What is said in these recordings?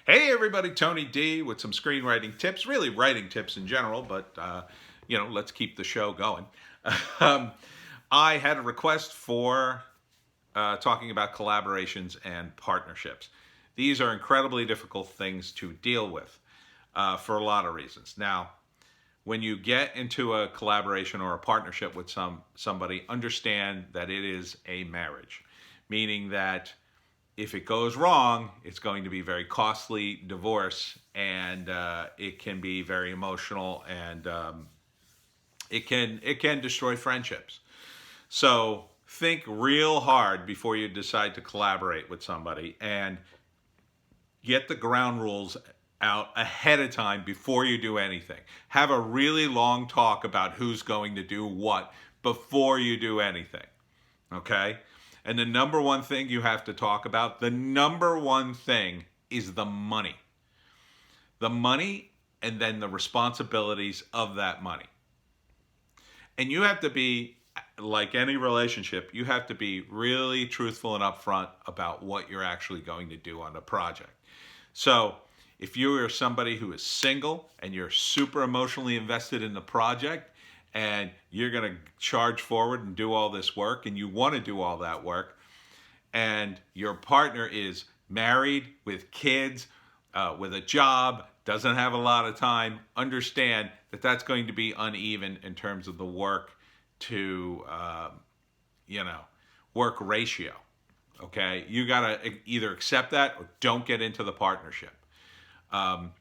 Hey everybody, Tony D with some screenwriting tips, really writing tips in general, but let's keep the show going. um, I had a request for talking about collaborations and partnerships. These are incredibly difficult things to deal with for a lot of reasons. Now, when you get into a collaboration or a partnership with somebody, understand that it is a marriage, meaning that if it goes wrong, it's going to be very costly divorce, and it can be very emotional, and it can destroy friendships. So think real hard before you decide to collaborate with somebody, and get the ground rules out ahead of time before you do anything. Have a really long talk about who's going to do what before you do anything. Okay? And the number one thing you have to talk about, the number one thing is the money. The money and then the responsibilities of that money. And you have to be, like any relationship, you have to be really truthful and upfront about what you're actually going to do on the project. So if you are somebody who is single and you're super emotionally invested in the project, and you're going to charge forward and do all this work, and you want to do all that work, and your partner is married with kids, with a job, doesn't have a lot of time, understand that that's going to be uneven in terms of the work to, work ratio. Okay? You got to either accept that or don't get into the partnership. Now,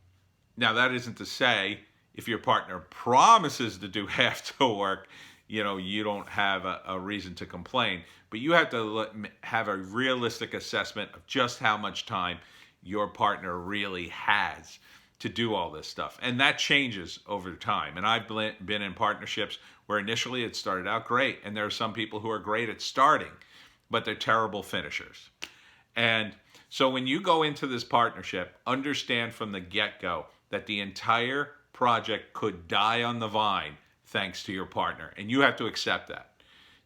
that isn't to say if your partner promises to do half the work, you don't have a reason to complain. But you have to have a realistic assessment of just how much time your partner really has to do all this stuff. And that changes over time. And I've been in partnerships where initially it started out great. And there are some people who are great at starting, but they're terrible finishers. And so when you go into this partnership, understand from the get-go that the entire project could die on the vine thanks to your partner. And you have to accept that.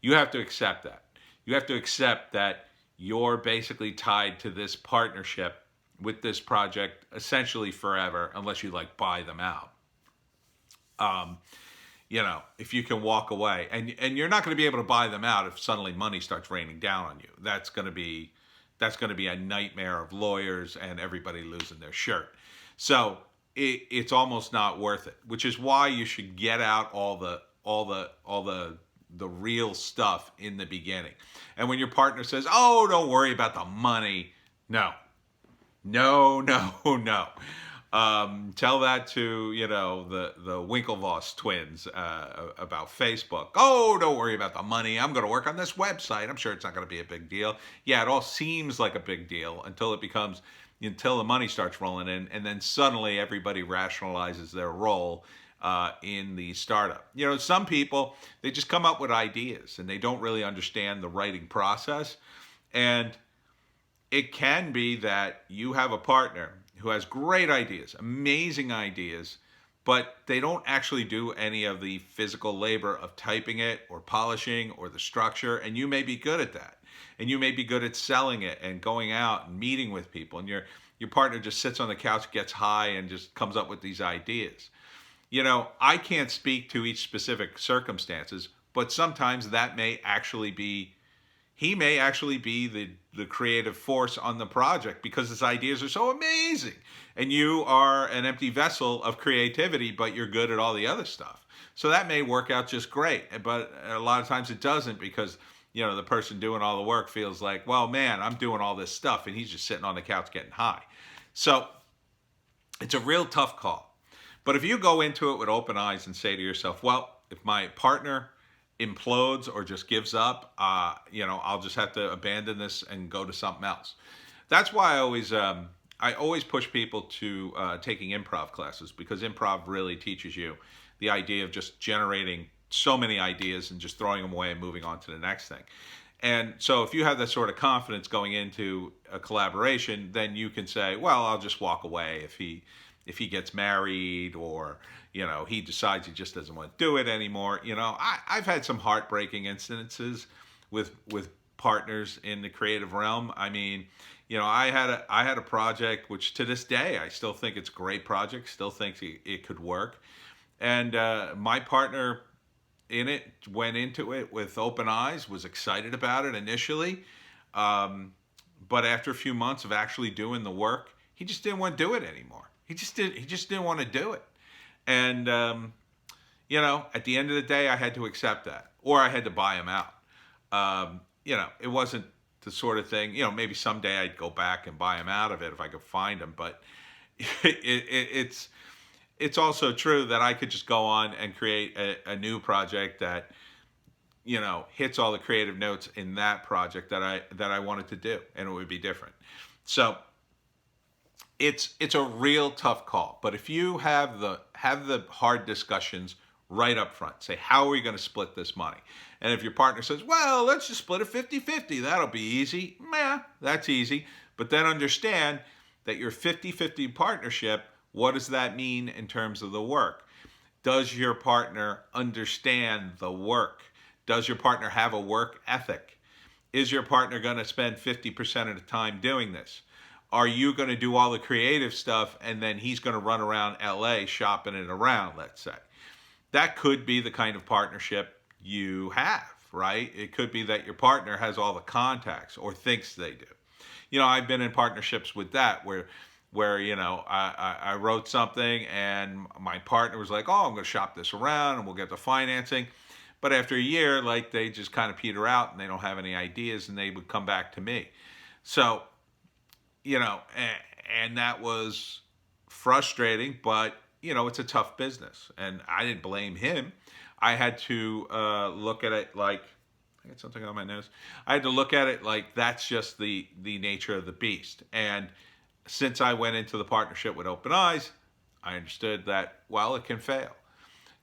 You have to accept that. You have to accept that you're basically tied to this partnership with this project essentially forever, unless you buy them out. If you can walk away, and you're not going to be able to buy them out if suddenly money starts raining down on you. That's going to be a nightmare of lawyers and everybody losing their shirt. So it's almost not worth it, which is why you should get out all the real stuff in the beginning. And when your partner says, "Oh, don't worry about the money," no. Tell that to the Winklevoss twins about Facebook. "Oh, don't worry about the money. I'm going to work on this website. I'm sure it's not going to be a big deal." Yeah, it all seems like a big deal until the money starts rolling in, and then suddenly everybody rationalizes their role in the startup. Some people, they just come up with ideas and they don't really understand the writing process. And it can be that you have a partner who has great ideas, amazing ideas, but they don't actually do any of the physical labor of typing it or polishing or the structure, and you may be good at that. And you may be good at selling it and going out and meeting with people, and your partner just sits on the couch, gets high, and just comes up with these ideas. I can't speak to each specific circumstances, but sometimes he may actually be the creative force on the project because his ideas are so amazing. And you are an empty vessel of creativity, but you're good at all the other stuff. So that may work out just great. But a lot of times it doesn't because, the person doing all the work feels like, well, man, I'm doing all this stuff and he's just sitting on the couch getting high. So it's a real tough call. But if you go into it with open eyes and say to yourself, well, if my partner implodes or just gives up, I'll just have to abandon this and go to something else. That's why I always push people to taking improv classes, because improv really teaches you the idea of just generating so many ideas and just throwing them away and moving on to the next thing. And so if you have that sort of confidence going into a collaboration, then you can say, well, I'll just walk away if he gets married, or he decides he just doesn't want to do it anymore. I've had some heartbreaking instances with partners in the creative realm. I mean, I had a project which to this day I still think it's a great project, still think it could work, and my partner in it went into it with open eyes, was excited about it initially, um, but after a few months of actually doing the work, he just didn't want to do it anymore. He just didn't want to do it, and at the end of the day, I had to accept that, or I had to buy him out. It wasn't the sort of thing. Maybe someday I'd go back and buy him out of it if I could find him, but it's also true that I could just go on and create a new project that hits all the creative notes in that project that I wanted to do, and it would be different. So it's a real tough call. But if you have the hard discussions right up front, say, how are we going to split this money? And if your partner says, well, let's just split it 50-50, that'll be easy. Yeah, that's easy. But then understand that your 50-50 partnership, what does that mean in terms of the work? Does your partner understand the work? Does your partner have a work ethic? Is your partner going to spend 50% of the time doing this? Are you going to do all the creative stuff and then he's going to run around LA shopping it around, let's say? That could be the kind of partnership you have, right? It could be that your partner has all the contacts or thinks they do. I've been in partnerships with that where I wrote something and my partner was like, oh, I'm going to shop this around and we'll get the financing. But after a year, like, they just kind of peter out and they don't have any ideas and they would come back to me. So, and that was frustrating, but it's a tough business, and I didn't blame him. I had to look at it like, I got something on my nose. I had to look at it like that's just the nature of the beast. And since I went into the partnership with open eyes, I understood that, well, it can fail.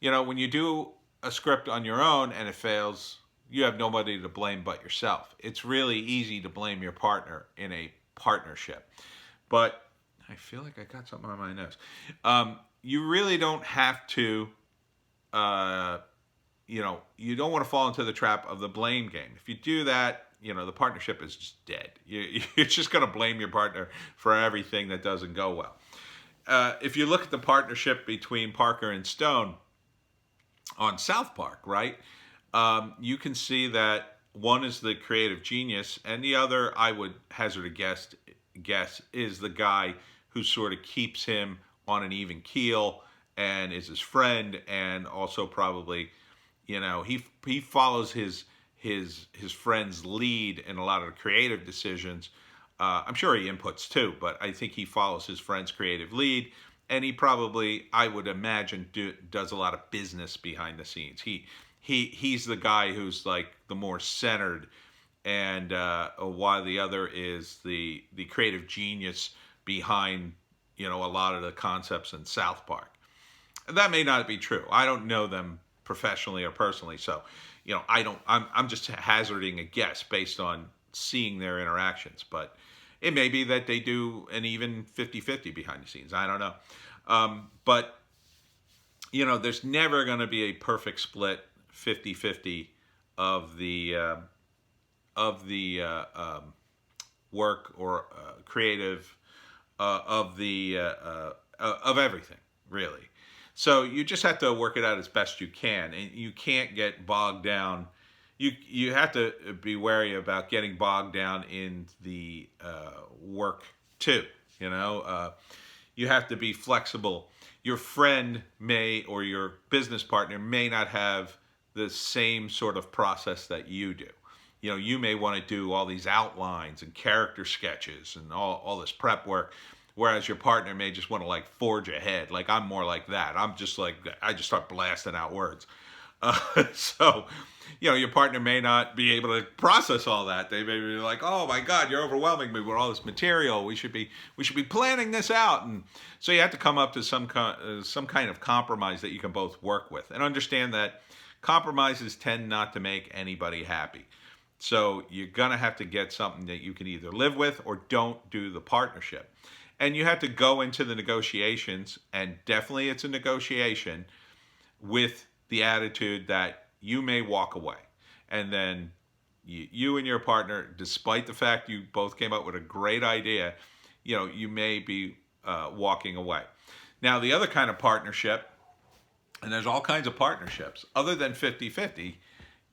When you do a script on your own and it fails, you have nobody to blame but yourself. It's really easy to blame your partner in a partnership. But I feel like I got something on my nose. You really don't have to, you don't want to fall into the trap of the blame game. If you do that, the partnership is just dead. You're just going to blame your partner for everything that doesn't go well. If you look at the partnership between Parker and Stone on South Park, right, you can see that one is the creative genius, and the other, I would hazard a guess, is the guy who sort of keeps him on an even keel and is his friend, and also probably, he follows his friend's lead in a lot of the creative decisions. I'm sure he inputs too, but I think he follows his friend's creative lead, and he probably, I would imagine, does a lot of business behind the scenes. He's the guy who's like the more centered, and while the other is the creative genius behind a lot of the concepts in South Park. That may not be true. I don't know them professionally or personally, so I'm just hazarding a guess based on seeing their interactions. But it may be that they do an even 50-50 behind the scenes. I don't know. But there's never going to be a perfect split 50-50 of the work or creative of everything, really. So you just have to work it out as best you can, and you can't get bogged down. You have to be wary about getting bogged down in the work too. You have to be flexible. Your friend may, or your business partner may not have the same sort of process that you do. You may want to do all these outlines and character sketches and all this prep work, whereas your partner may just want to like forge ahead. Like, I'm more like that. I'm just like, I just start blasting out words. So, your partner may not be able to process all that. They may be like, oh my God, you're overwhelming me with all this material. We should be planning this out. And so you have to come up to some kind of compromise that you can both work with, and understand that compromises tend not to make anybody happy. So you're going to have to get something that you can either live with or don't do the partnership. And you have to go into the negotiations, and definitely it's a negotiation, with the attitude that you may walk away. And then you and your partner, despite the fact you both came up with a great idea, you may be walking away. Now, the other kind of partnership, and there's all kinds of partnerships, other than 50-50,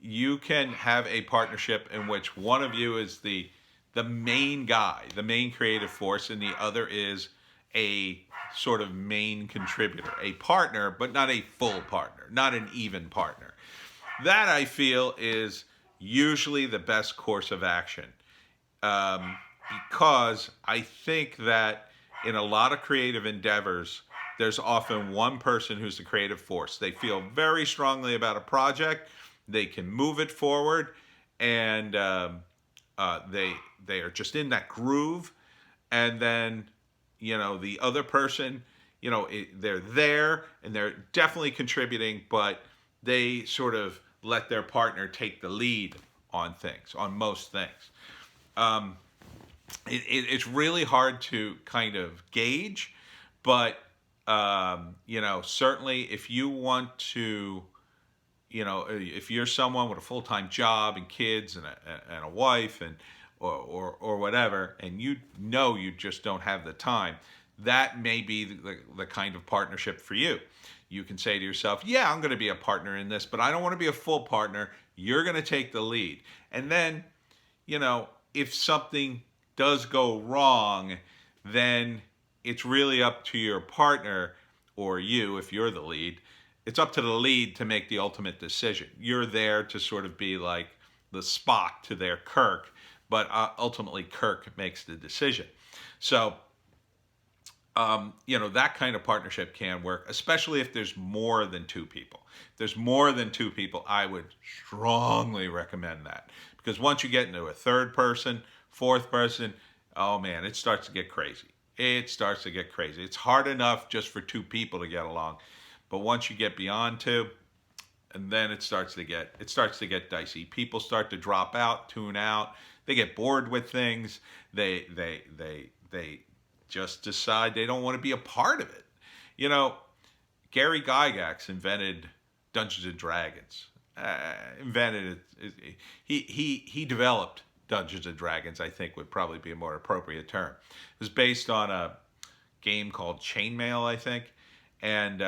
you can have a partnership in which one of you is the main guy, the main creative force, and the other is a sort of main contributor, a partner, but not a full partner, not an even partner. That, I feel, is usually the best course of action, because I think that in a lot of creative endeavors, there's often one person who's the creative force. They feel very strongly about a project, they can move it forward, and they are just in that groove. And then the other person, they're there and they're definitely contributing, but they sort of let their partner take the lead on things, on most things. It's really hard to kind of gauge, but certainly if you want to, if you're someone with a full-time job and kids and a wife and or whatever, and you just don't have the time, that may be the kind of partnership for you. You can say to yourself, yeah, I'm going to be a partner in this, but I don't want to be a full partner. You're going to take the lead. And then, if something does go wrong, then it's really up to your partner, or you, if you're the lead, it's up to the lead to make the ultimate decision. You're there to sort of be like the Spock to their Kirk, but ultimately Kirk makes the decision. So, that kind of partnership can work, especially if there's more than two people. If there's more than two people, I would strongly recommend that. Because once you get into a third person, fourth person, oh man, it starts to get crazy. It starts to get crazy. It's hard enough just for two people to get along. But once you get beyond two, and then it starts to get dicey. People start to drop out, tune out. They get bored with things. They just decide they don't want to be a part of it. Gary Gygax invented Dungeons and Dragons. Invented it. He developed Dungeons and Dragons, I think would probably be a more appropriate term. It was based on a game called Chainmail, I think. And,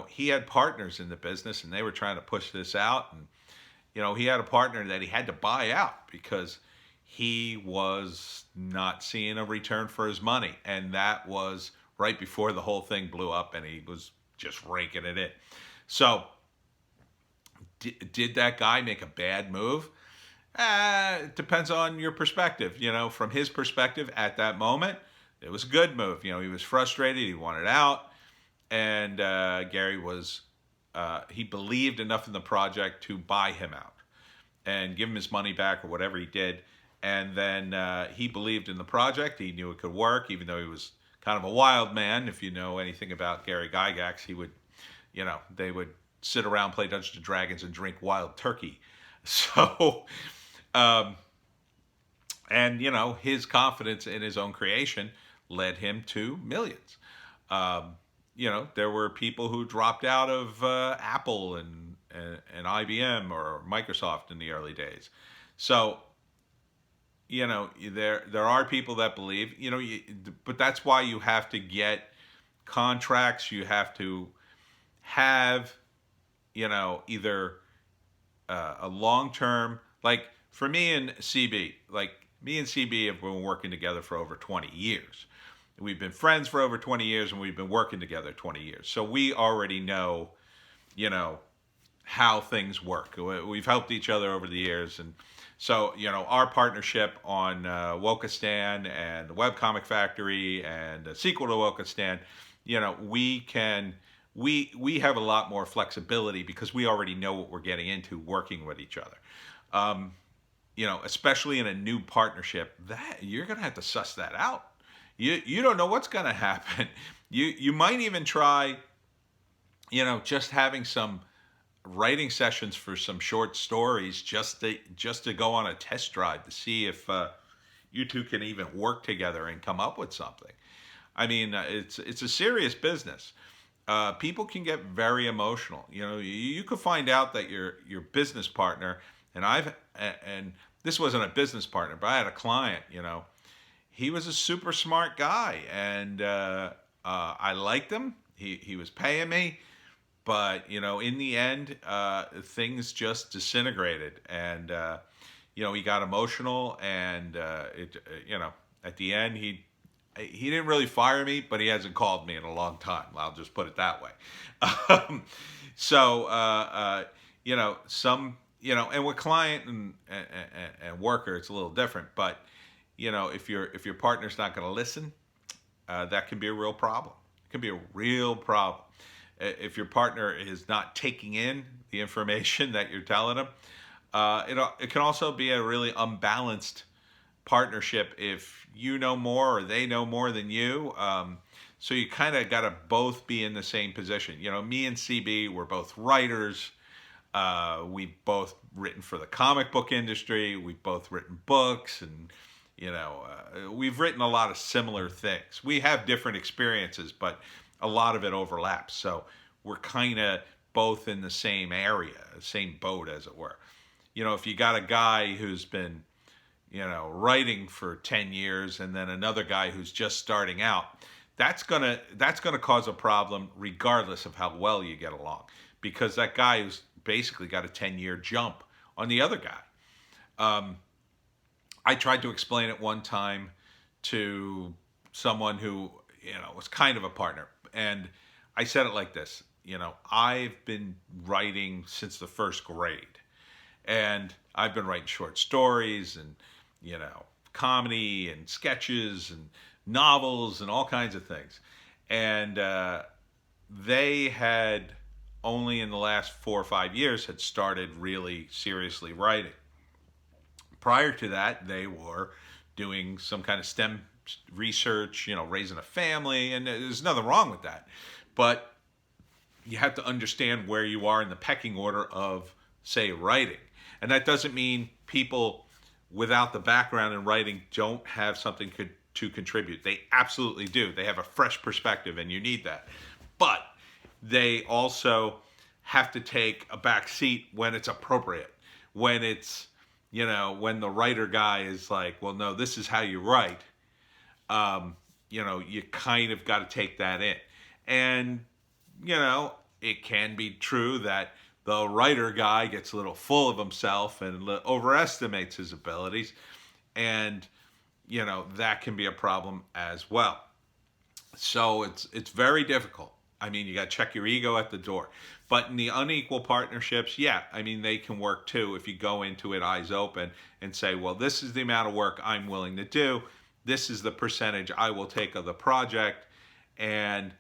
he had partners in the business and they were trying to push this out. And, he had a partner that he had to buy out because he was not seeing a return for his money. And that was right before the whole thing blew up and he was just raking it in. So, did that guy make a bad move? It depends on your perspective. From his perspective at that moment, it was a good move. He was frustrated. He wanted out. And Gary was, he believed enough in the project to buy him out and give him his money back or whatever he did. And then he believed in the project. He knew it could work, even though he was kind of a wild man. If you know anything about Gary Gygax, he would, they would sit around, play Dungeons and Dragons, and drink wild turkey. So, and his confidence in his own creation led him to millions. There were people who dropped out of Apple and IBM or Microsoft in the early days. So, there are people that believe, but that's why you have to get contracts. You have to have, either a long-term, like for me and CB, have been working together for over 20 years. We've been friends for over 20 years and we've been working together 20 years. So we already know, how things work. We've helped each other over the years. And so, our partnership on Wokistan and the Webcomic Factory and a sequel to Wokistan, we have a lot more flexibility because we already know what we're getting into working with each other. Especially in a new partnership, that you're going to have to suss that out. You don't know what's going to happen. You might even try, just having some writing sessions for some short stories just to go on a test drive to see if you two can even work together and come up with something. I mean, it's a serious business. People can get very emotional. You could find out that your business partner And this wasn't a business partner, but I had a client, he was a super smart guy, and I liked him. He was paying me, but in the end, things just disintegrated, and he got emotional, and at the end, he didn't really fire me, but he hasn't called me in a long time. I'll just put it that way. Um, so and with client and worker, it's a little different. But if your partner's not going to listen, that can be a real problem. It can be a real problem. If your partner is not taking in the information that you're telling them, it can also be a really unbalanced partnership if you know more or they know more than you. So you kind of got to both be in the same position. Me and CB, we're both writers. We've both written for the comic book industry. We've both written books, and we've written a lot of similar things. We have different experiences, but a lot of it overlaps. So we're kind of both in the same area, same boat, as it were. If you got a guy who's been writing for 10 years and then another guy who's just starting out, that's gonna cause a problem regardless of how well you get along, because that guy who's basically got a 10-year jump on the other guy. I tried to explain it one time to someone who was kind of a partner, and I said it like this: I've been writing since the first grade, and I've been writing short stories and comedy and sketches and novels and all kinds of things. And they had only in the last 4 or 5 years had started really seriously writing. Prior to that, they were doing some kind of STEM research, raising a family, and there's nothing wrong with that. But you have to understand where you are in the pecking order of, say, writing. And that doesn't mean people without the background in writing don't have something to contribute. They absolutely do. They have a fresh perspective, and you need that. But they also have to take a back seat when it's appropriate. When it's, when the writer guy is like, well, no, this is how you write. You kind of got to take that in. And, it can be true that the writer guy gets a little full of himself and overestimates his abilities. And, that can be a problem as well. So it's very difficult. I mean, you got to check your ego at the door. But in the unequal partnerships, they can work too if you go into it eyes open and say, well, this is the amount of work I'm willing to do. This is the percentage I will take of the project. And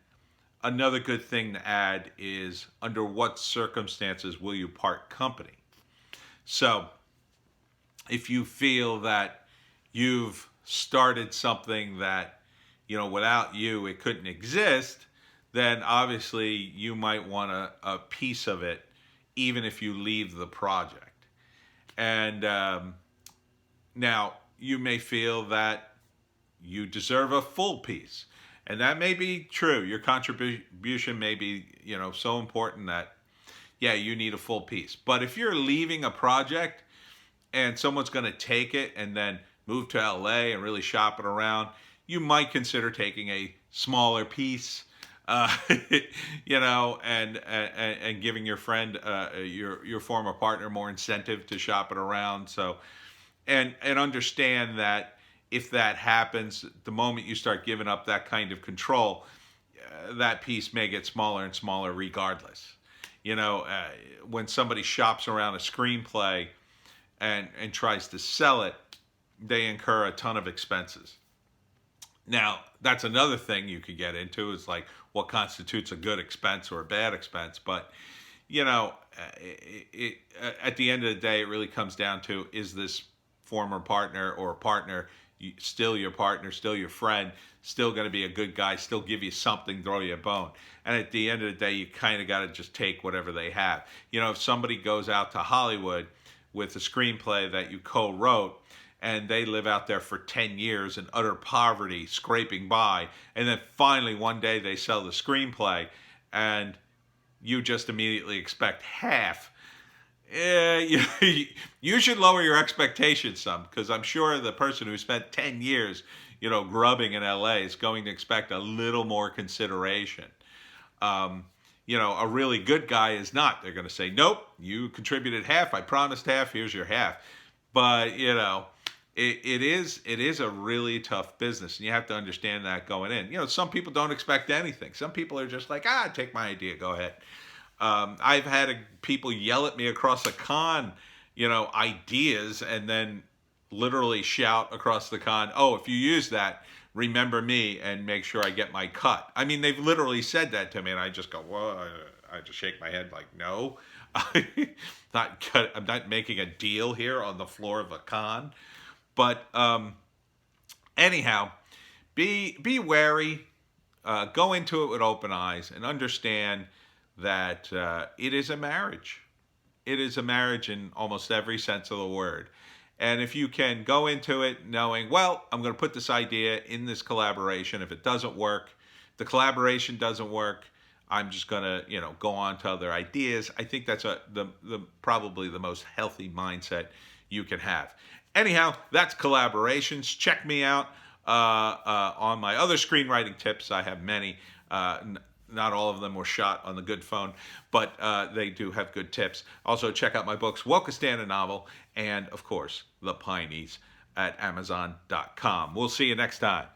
another good thing to add is, under what circumstances will you part company? So if you feel that you've started something that, without you it couldn't exist, then obviously you might want a piece of it, even if you leave the project. And now you may feel that you deserve a full piece. And that may be true. Your contribution may be, so important that, you need a full piece. But if you're leaving a project and someone's going to take it and then move to LA and really shop it around, you might consider taking a smaller piece, and giving your friend, your former partner, more incentive to shop it around. So, and understand that if that happens, the moment you start giving up that kind of control, that piece may get smaller and smaller regardless. When somebody shops around a screenplay and tries to sell it, they incur a ton of expenses. Now, that's another thing you could get into, is like what constitutes a good expense or a bad expense. But, at the end of the day, it really comes down to, is this former partner or partner still your partner, still your friend, still going to be a good guy, still give you something, throw you a bone. And at the end of the day, you kind of got to just take whatever they have. If somebody goes out to Hollywood with a screenplay that you co-wrote, and they live out there for 10 years in utter poverty, scraping by, and then finally one day they sell the screenplay, and you just immediately expect half, you should lower your expectations some, because I'm sure the person who spent 10 years, grubbing in LA is going to expect a little more consideration. Um, a really good guy is not. They're going to say, nope, you contributed half. I promised half. Here's your half. But, it is a really tough business, and you have to understand that going in. Some people don't expect anything. Some people are just like, take my idea, go ahead. I've had people yell at me across a con, ideas, and then literally shout across the con, oh, if you use that, remember me and make sure I get my cut. I mean, they've literally said that to me, and I just go, well, I just shake my head like, no. I'm not making a deal here on the floor of a con. But anyhow, be wary. Go into it with open eyes and understand that it is a marriage. It is a marriage in almost every sense of the word. And if you can go into it knowing, well, I'm going to put this idea in this collaboration. If it doesn't work, the collaboration doesn't work, I'm just going to, go on to other ideas. I think that's probably the most healthy mindset you can have. Anyhow, that's collaborations. Check me out on my other screenwriting tips. I have many. Not all of them were shot on the good phone, but they do have good tips. Also, check out my books, Wokistan, a Novel, and, of course, The Pineys at Amazon.com. We'll see you next time.